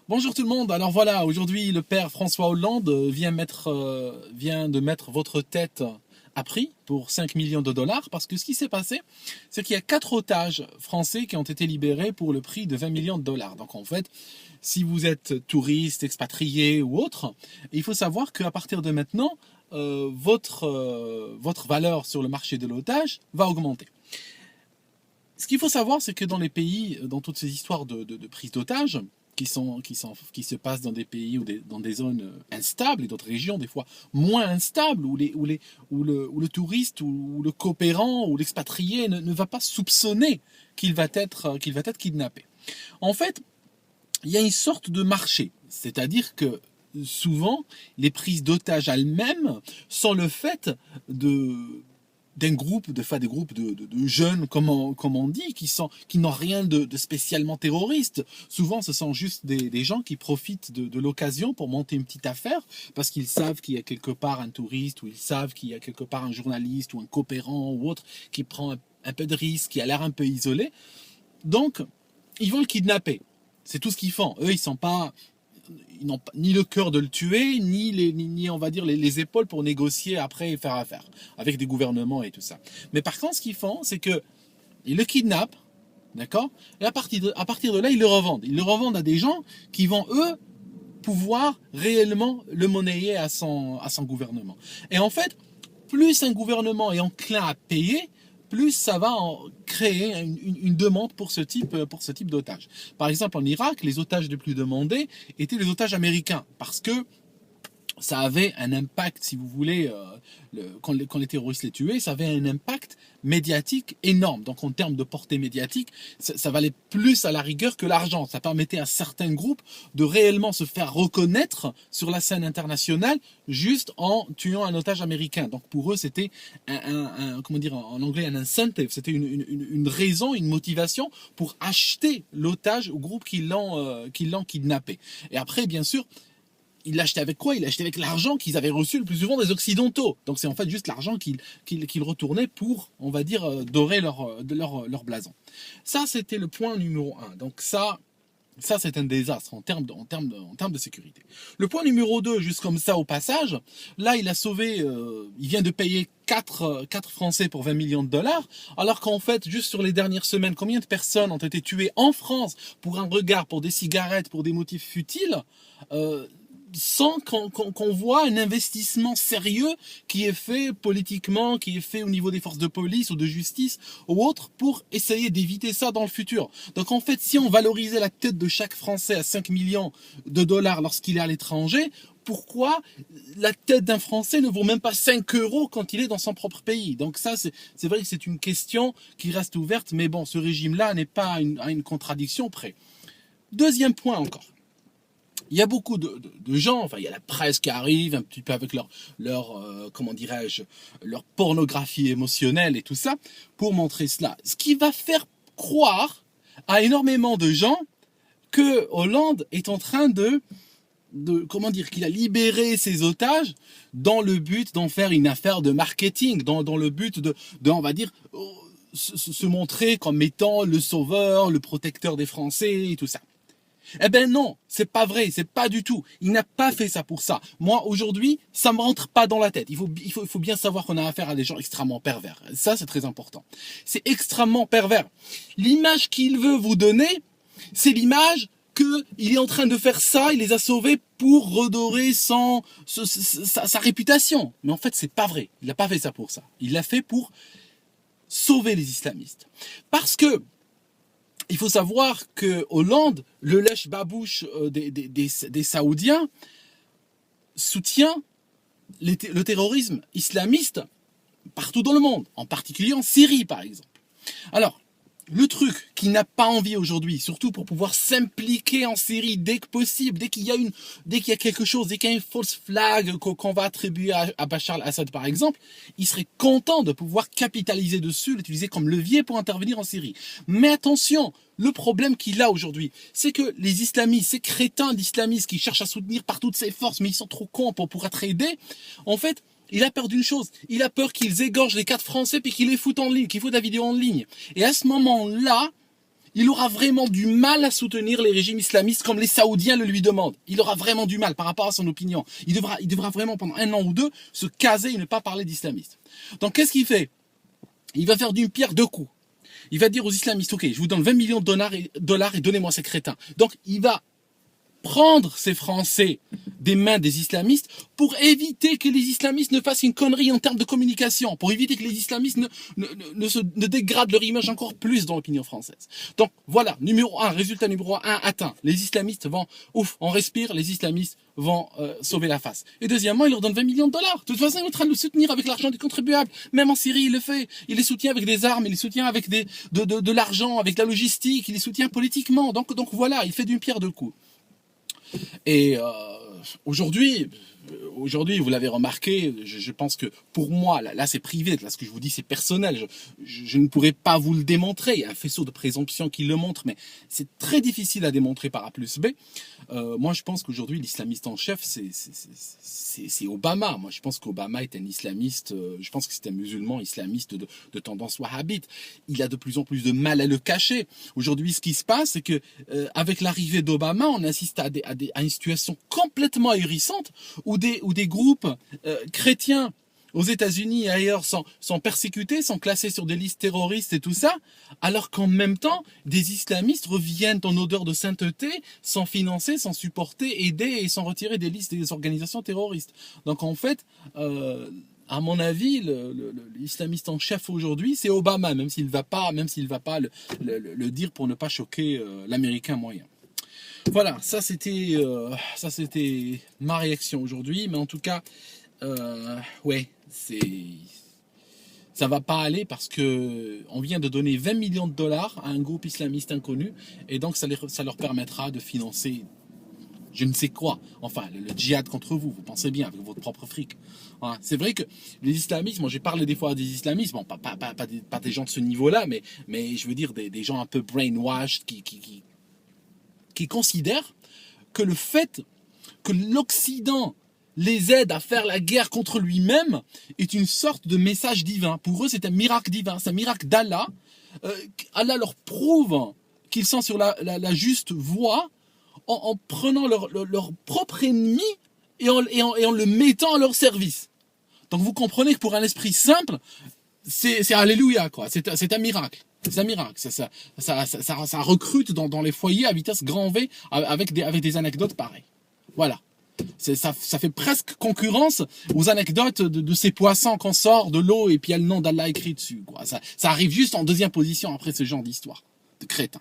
Bonjour tout le monde. Alors voilà, aujourd'hui le père François Hollande vient de mettre votre tête à prix pour 5 millions de dollars parce que ce qui s'est passé, c'est qu'il y a 4 otages français qui ont été libérés pour le prix de 20 millions de dollars. Donc en fait, si vous êtes touriste, expatrié ou autre, il faut savoir qu'à partir de maintenant, votre valeur sur le marché de l'otage va augmenter. Ce qu'il faut savoir, c'est que dans les pays, dans toutes ces histoires de prise d'otages, qui se passent dans des pays ou dans des zones instables et d'autres régions des fois moins instables où le touriste ou le coopérant ou l'expatrié ne va pas soupçonner qu'il va être kidnappé. En fait, il y a une sorte de marché, c'est-à-dire que souvent les prises d'otages elles-mêmes sont le fait de d'un groupe, des groupes de jeunes, comme on dit, qui n'ont rien de spécialement terroriste. Souvent, ce sont juste des gens qui profitent de l'occasion pour monter une petite affaire, parce qu'ils savent qu'il y a quelque part un touriste, ou ils savent qu'il y a quelque part un journaliste, ou un coopérant, ou autre, qui prend un peu de risque, qui a l'air un peu isolé. Donc, ils vont le kidnapper. C'est tout ce qu'ils font. Eux, ils n'ont ni le cœur de le tuer, ni on va dire, les épaules pour négocier après et faire affaire avec des gouvernements et tout ça. Mais par contre, ce qu'ils font, c'est qu'ils le kidnappent, d'accord. Et à partir de là, ils le revendent. Ils le revendent à des gens qui vont, eux, pouvoir réellement le monnayer à son gouvernement. Et en fait, plus un gouvernement est enclin à payer, plus ça va créer une demande pour ce type d'otages. Par exemple, en Irak, les otages les plus demandés étaient les otages américains, parce que ça avait un impact, si vous voulez, quand les terroristes les tuaient, ça avait un impact médiatique énorme. Donc en termes de portée médiatique, ça valait plus à la rigueur que l'argent. Ça permettait à certains groupes de réellement se faire reconnaître sur la scène internationale juste en tuant un otage américain. Donc pour eux, c'était comment dire en anglais, un incentive. C'était une raison, une motivation pour acheter l'otage au groupe qui l'ont kidnappé. Et après, bien sûr, il l'achetait avec quoi? Il l'achetait avec l'argent qu'ils avaient reçu le plus souvent des Occidentaux. Donc c'est en fait juste l'argent qu'ils retournaient pour, on va dire, dorer leur blason. Ça, c'était le point numéro 1. Donc ça c'est un désastre en termes de sécurité. Le point numéro 2, juste comme ça au passage, là il a sauvé, il vient de payer 4 Français pour 20 millions de dollars, alors qu'en fait, juste sur les dernières semaines, combien de personnes ont été tuées en France pour un regard, pour des cigarettes, pour des motifs futiles, sans qu'on voit un investissement sérieux qui est fait politiquement, qui est fait au niveau des forces de police ou de justice ou autre pour essayer d'éviter ça dans le futur. Donc en fait, si on valorisait la tête de chaque Français à 5 millions de dollars lorsqu'il est à l'étranger, pourquoi la tête d'un Français ne vaut même pas 5 euros quand il est dans son propre pays? Donc ça, c'est vrai que c'est une question qui reste ouverte, mais bon, ce régime-là n'est pas à une contradiction près. Deuxième point encore. Il y a beaucoup de gens, enfin il y a la presse qui arrive un petit peu avec comment dirais-je, leur pornographie émotionnelle et tout ça, pour montrer cela. Ce qui va faire croire à énormément de gens que Hollande est en train comment dire, qu'il a libéré ses otages dans le but d'en faire une affaire de marketing, dans le but de on va dire, se montrer comme étant le sauveur, le protecteur des Français et tout ça. Eh ben non, c'est pas vrai, c'est pas du tout. Il n'a pas fait ça pour ça. Moi, aujourd'hui, ça me rentre pas dans la tête. Il faut bien savoir qu'on a affaire à des gens extrêmement pervers. Ça, c'est très important. C'est extrêmement pervers. L'image qu'il veut vous donner, c'est l'image qu'il est en train de faire ça, il les a sauvés pour redorer sa réputation. Mais en fait, c'est pas vrai. Il n'a pas fait ça pour ça. Il l'a fait pour sauver les islamistes. Parce que il faut savoir que Hollande, le lèche-babouche des Saoudiens, soutient le terrorisme islamiste partout dans le monde, en particulier en Syrie par exemple. Alors, le truc qu'il n'a pas envie aujourd'hui, surtout pour pouvoir s'impliquer en Syrie dès que possible, dès qu'il y a quelque chose, dès qu'il y a une false flag qu'on va attribuer à Bachar al-Assad par exemple, il serait content de pouvoir capitaliser dessus, l'utiliser comme levier pour intervenir en Syrie. Mais attention, le problème qu'il a aujourd'hui, c'est que les islamistes, ces crétins d'islamistes qui cherchent à soutenir par toutes ses forces, mais ils sont trop cons pour être aidés, en fait, il a peur d'une chose, il a peur qu'ils égorgent les 4 Français puis qu'ils les foutent en ligne, qu'ils foutent la vidéo en ligne. Et à ce moment-là, il aura vraiment du mal à soutenir les régimes islamistes comme les Saoudiens le lui demandent. Il aura vraiment du mal par rapport à son opinion. Il devra vraiment pendant 1 an ou 2 se caser et ne pas parler d'islamistes. Donc qu'est-ce qu'il fait? Il va faire d'une pierre deux coups. Il va dire aux islamistes, ok, je vous donne 20 millions de dollars et donnez-moi ces crétins. Donc il va prendre ces Français des mains des islamistes pour éviter que les islamistes ne fassent une connerie en termes de communication, pour éviter que les islamistes ne dégradent leur image encore plus dans l'opinion française. Donc voilà, résultat numéro 1 atteint. Les islamistes vont, on respire, les islamistes vont sauver la face. Et deuxièmement, il leur donne 20 millions de dollars. De toute façon, il est en train de le soutenir avec l'argent des contribuables. Même en Syrie, il le fait. Il les soutient avec des armes, il les soutient avec de l'argent, avec la logistique, il les soutient politiquement. Donc voilà, il fait d'une pierre deux coups. Et aujourd'hui, vous l'avez remarqué, je pense que pour moi, là c'est privé, là ce que je vous dis c'est personnel, je ne pourrais pas vous le démontrer, il y a un faisceau de présomption qui le montre, mais c'est très difficile à démontrer par A plus B. Moi je pense qu'aujourd'hui l'islamiste en chef c'est Obama. Moi je pense qu'Obama est un islamiste, je pense que c'est un musulman islamiste de tendance wahhabite. Il a de plus en plus de mal à le cacher. Aujourd'hui ce qui se passe c'est que avec l'arrivée d'Obama on assiste à une situation complètement ahurissante où des groupes chrétiens aux États-Unis et ailleurs sont persécutés, sont classés sur des listes terroristes et tout ça, alors qu'en même temps, des islamistes reviennent en odeur de sainteté, sont financés, sont supportés, aidés et sont retirés des listes des organisations terroristes. Donc en fait, à mon avis, l'islamiste en chef aujourd'hui, c'est Obama, même s'il va pas le dire pour ne pas choquer l'Américain moyen. Voilà, ça c'était ma réaction aujourd'hui, mais en tout cas, ouais, ça va pas aller parce que on vient de donner 20 millions de dollars à un groupe islamiste inconnu et donc ça leur permettra de financer je ne sais quoi, enfin le djihad contre vous pensez bien avec votre propre fric. Hein. C'est vrai que les islamistes, moi j'ai parlé des fois à des islamistes, bon pas des gens de ce niveau-là, mais je veux dire des gens un peu brainwashed qui considèrent que le fait que l'Occident les aide à faire la guerre contre lui-même est une sorte de message divin. Pour eux, c'est un miracle divin, c'est un miracle d'Allah. Allah leur prouve qu'ils sont sur la juste voie en prenant leur propre ennemi et en le mettant à leur service. Donc vous comprenez que pour un esprit simple, c'est alléluia, quoi. C'est un miracle. C'est un miracle. Ça recrute dans les foyers à vitesse grand V avec des anecdotes pareilles. Voilà. Ça fait presque concurrence aux anecdotes de ces poissons qu'on sort de l'eau et puis il y a le nom d'Allah écrit dessus, quoi. Ça arrive juste en deuxième position après ce genre d'histoire de crétin.